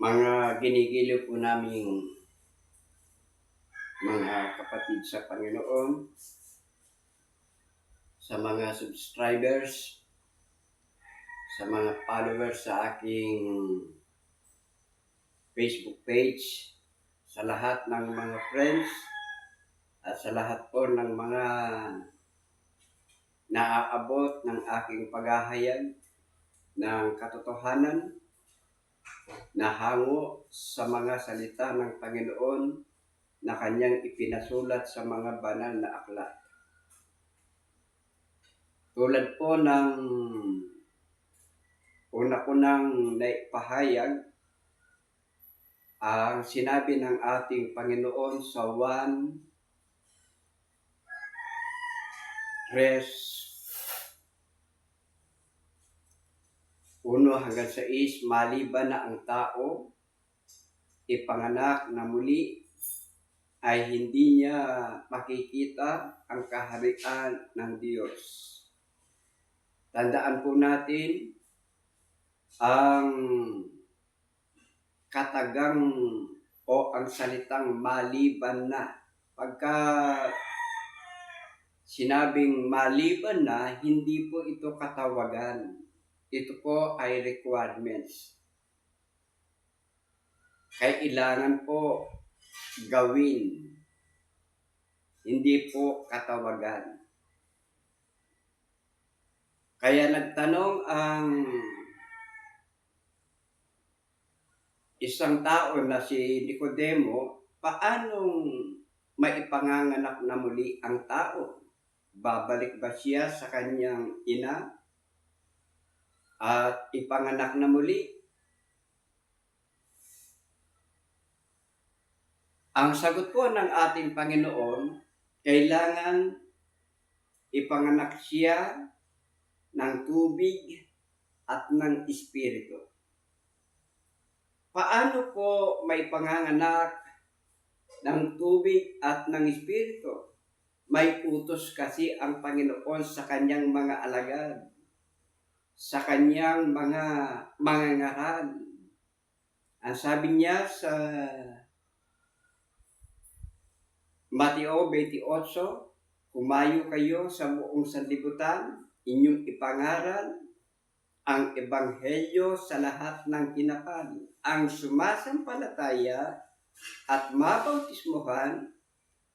Mga ginigiliw po naming mga kapatid sa Panginoon, sa mga subscribers, sa mga followers sa aking Facebook page, sa lahat ng mga friends, at sa lahat po ng mga naaabot ng aking paghahayag ng katotohanan na hango sa mga salita ng Panginoon na kanyang ipinasulat sa mga banal na aklat. Tulad po ng una ko nang naipahayag, ang sinabi ng ating Panginoon sa 1:1-6, maliban na ang tao ipanganak na muli ay hindi niya makikita ang kaharian ng Diyos. Tandaan po natin ang katagang o ang salitang maliban na. Pagka sinabing maliban na, hindi po ito katawagan. Ito po ay requirements. Kailangan po gawin. Hindi po katawagan. Kaya nagtanong ang isang tao na si Nicodemo, paanong maipanganganak na muli ang tao? Babalik ba siya sa kanyang ina at ipanganak na muli? Ang sagot po ng ating Panginoon, kailangan ipanganak siya ng tubig at ng espiritu. Paano po may panganganak ng tubig at ng espiritu? May utos kasi ang Panginoon sa kanyang mga alagad, sa kanyang mga mangangaral. Ang sabi niya sa Mateo 28, kumayo kayo sa buong sanlibutan, inyong ipangaral ang ebanghelyo sa lahat ng kinapani. Ang sumasampalataya at mabautismuhan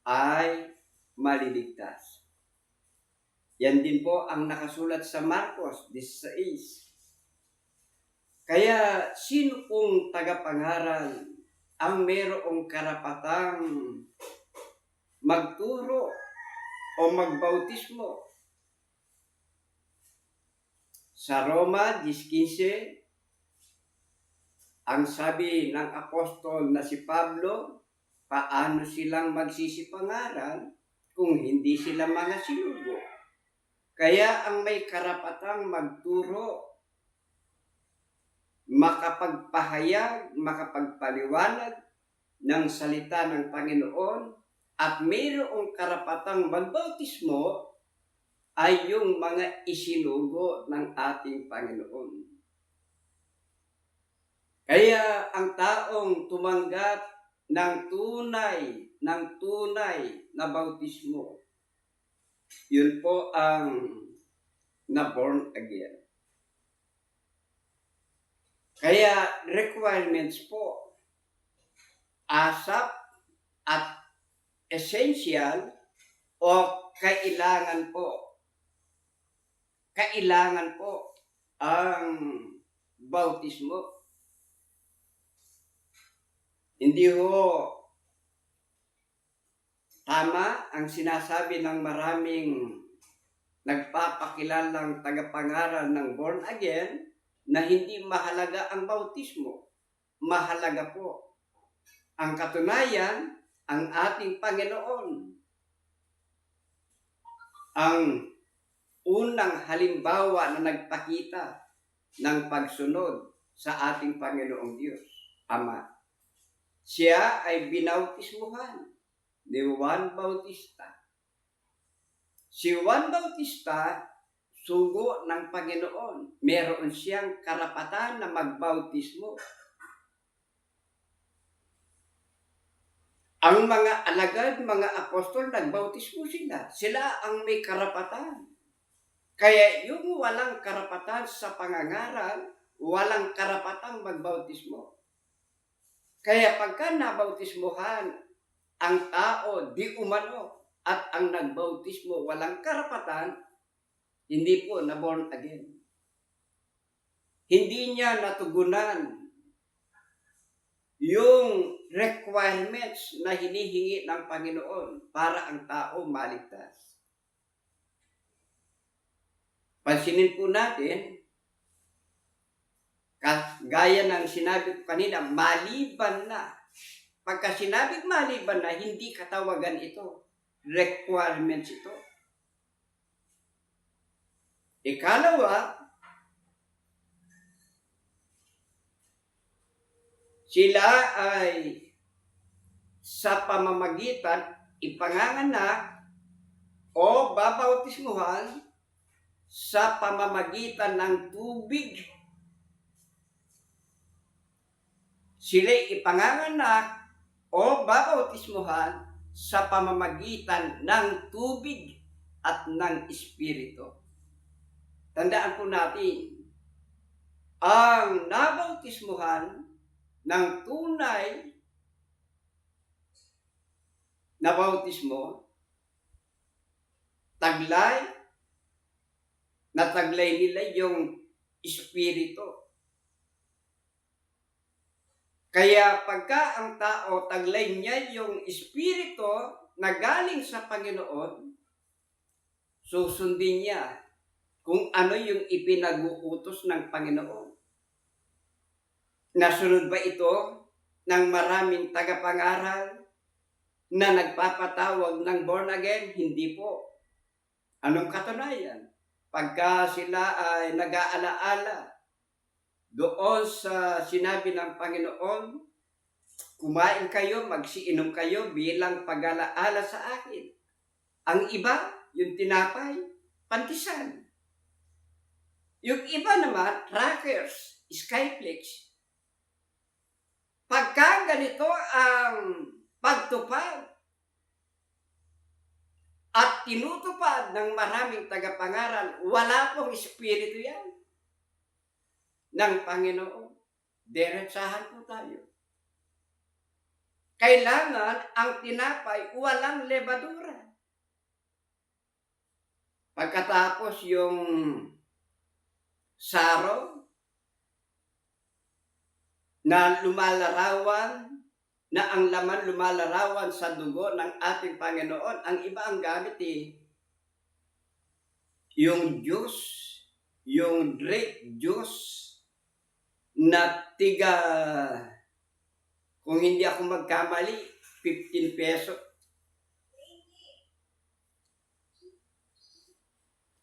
ay maliligtas. Yan din po ang nakasulat sa Marcos 16. Kaya sino pong tagapangaral ang mayroong karapatang magturo o magbautismo? Sa Roma 10:15, ang sabi ng apostol na si Pablo, paano silang magsisipangaral kung hindi sila mga sinugo? Kaya ang may karapatang magturo, makapagpahayag, makapagpaliwanag ng salita ng Panginoon at mayroong karapatang magbautismo ay yung mga isinugo ng ating Panginoon. Kaya ang taong tumanggap ng tunay na bautismo, yun po ang na-born again. Kaya requirements po, asap at essential o kailangan po ang bautismo. Hindi ho tama ang sinasabi ng maraming nagpapakilalang tagapangaral ng born again na hindi mahalaga ang bautismo. Mahalaga po. Ang katunayan, ang ating Panginoon, ang unang halimbawa na nagpakita ng pagsunod sa ating Panginoong Diyos, Ama. Siya ay binautismuhan ni Juan Bautista. Si Juan Bautista, sugo ng Panginoon. Meron siyang karapatan na magbautismo. Ang mga alagad, mga apostol, nagbautismo sila. Sila ang may karapatan. Kaya yung walang karapatan sa pangangaral, walang karapatang magbautismo. Kaya pagka nabautismohan ang tao di umano at ang nagbautismo walang karapatan, hindi po na born again. Hindi niya natugunan yung requirements na hinihingi ng Panginoon para ang tao maligtas. Pansinin po natin, gaya ng sinabi ko kanina, maliban na. Pagka sinabing maliban na, hindi katawagan ito. Requirements ito. Ikalawa, sila ay sa pamamagitan ipanganganak o babautismuhan sa pamamagitan ng tubig. Sila ipanganganak o babautismuhan sa pamamagitan ng tubig at ng Espiritu. Tandaan po natin, ang nabautismuhan ng tunay na bautismo, taglay nila yung Espiritu. Kaya pagka ang tao taglay niya yung Espiritu na galing sa Panginoon, susundin niya kung ano yung ipinag-uutos ng Panginoon. Nasunod ba ito ng maraming tagapangaral na nagpapatawag ng born again? Hindi po. Anong katunayan? Pagka sila ay nag-aalaala doon sa sinabi ng Panginoon, kumain kayo, magsiinom kayo bilang pag-alaala sa akin. Ang iba, yung tinapay, pantisan. Yung iba naman, crackers, skyflakes. Pagka ganito ang pagtupad at tinutupad ng maraming tagapangaral, wala pong espiritu yan ng Panginoon. Diretsahan po tayo. Kailangan ang tinapay walang lebadura. Pagkatapos yung saro na lumalarawan, na ang laman lumalarawan sa dugo ng ating Panginoon, ang iba ang gamit yung juice, yung grape juice na tiga, kung hindi ako magkamali, 15 peso.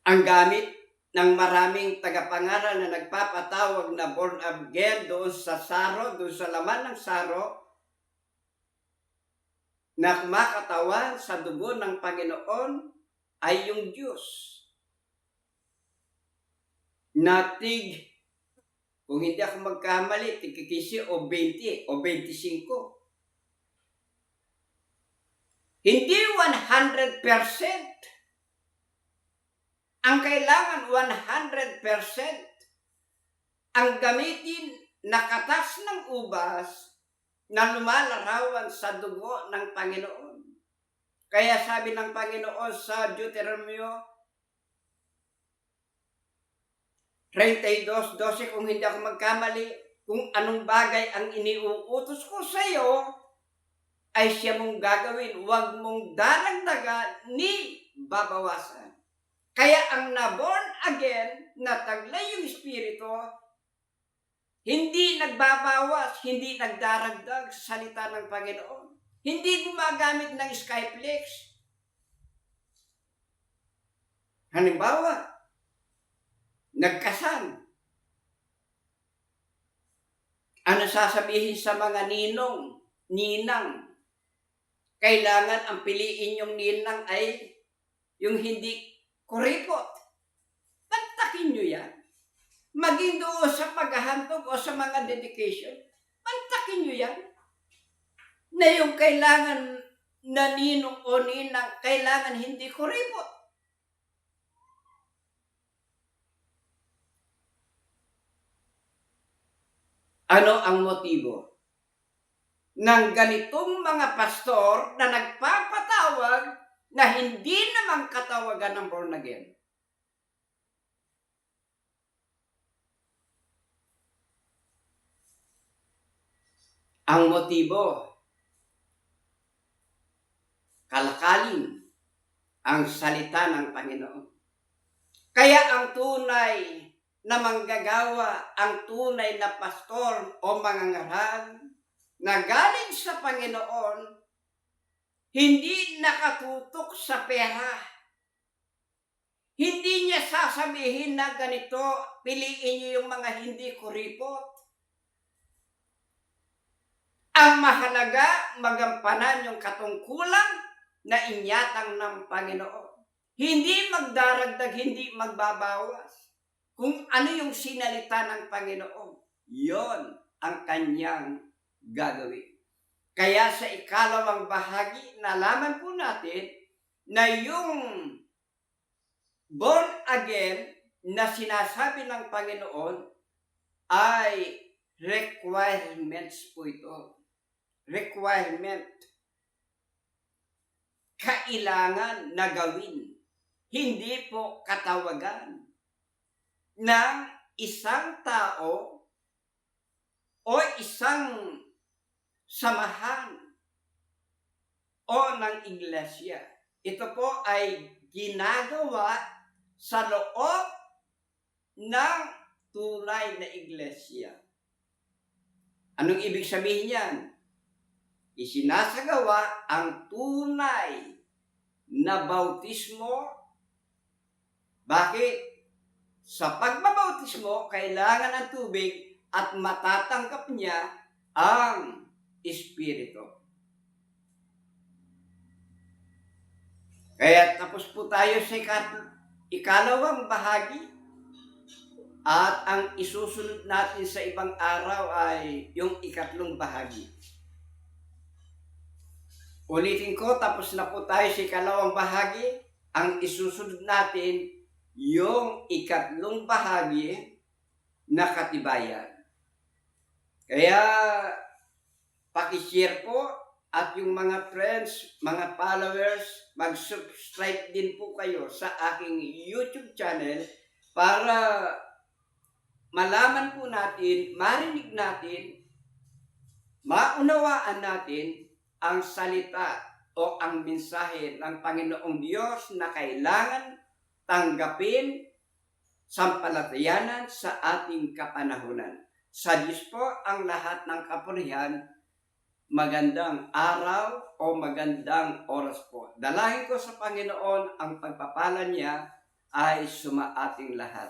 Ang gamit ng maraming tagapangaral na nagpapatawag na born again doon sa saro, doon sa laman ng saro, na kumakatawan sa dugo ng Panginoon ay yung Diyos. Na kung hindi ako magkamali, tig-15 o 20 o 25. Hindi 100%. Ang kailangan 100% ang gamitin na katas ng ubas na lumalarawan sa dugo ng Panginoon. Kaya sabi ng Panginoon sa Deuteronomio 32:12, kung hindi ako magkamali, kung anong bagay ang iniuutos ko sa iyo, ay siya mong gagawin, huwag mong daragdagan ni babawasan. Kaya ang na-born again, na taglay yung Espiritu, hindi nagbabawas, hindi nagdaragdag sa salita ng Panginoon. Hindi gumagamit ng skyflakes. Halimbawa, nagkasal. Ano sasabihin sa mga ninang? Kailangan ang piliin yung ninang ay yung hindi kuripot. Pantakin nyo yan. Maging doon sa paghahantog o sa mga dedication, pantakin nyo yan. na yung kailangan na ninong o ninang kailangan hindi kuripot. Ano ang motibo ng ganitong mga pastor na nagpapatawag na hindi naman katawagan ng born again? Ang motibo, kalakalin ang salita ng Panginoon. Kaya ang tunay na manggagawa, ang tunay na pastor o mangangaral na galing sa Panginoon, hindi nakatutok sa pera. Hindi niya sasabihin na ganito, piliin niyo yung mga hindi kuripot. Ang mahalaga, magampanan yung katungkulan na inyatang ng Panginoon. Hindi magdaragdag, hindi magbabawas. Kung ano yung sinalita ng Panginoon, yon ang kanyang gagawin. Kaya sa ikalawang bahagi, nalaman po natin na yung born again na sinasabi ng Panginoon ay requirements po ito. Requirement. Kailangan na gawin. Hindi po katawagan ng isang tao o isang samahan o ng iglesia. Ito po ay ginagawa sa loob ng tunay na iglesia. Anong ibig sabihin yan? Isinasagawa ang tunay na bautismo. Bakit? Sa pagbabautismo, kailangan ng tubig at matatanggap niya ang Espiritu. Kaya tapos po tayo sa ikalawang bahagi. At ang isusunod natin sa ibang araw ay yung ikatlong bahagi. Ulitin ko, tapos na po tayo sa ikalawang bahagi. Ang isusunod natin, yung ikatlong bahagi na katibayan. Kaya, pakishare po at yung mga friends, mga followers, mag-subscribe din po kayo sa aking YouTube channel para malaman po natin, marinig natin, maunawaan natin ang salita o ang mensahe ng Panginoong Diyos na kailangan tanggapin sampalatayanan sa ating kapanahunan. Sa Diyos po ang lahat ng kapurihan. Magandang araw o magandang oras po. Dalahin ko sa Panginoon ang pagpapala niya ay sumaating lahat.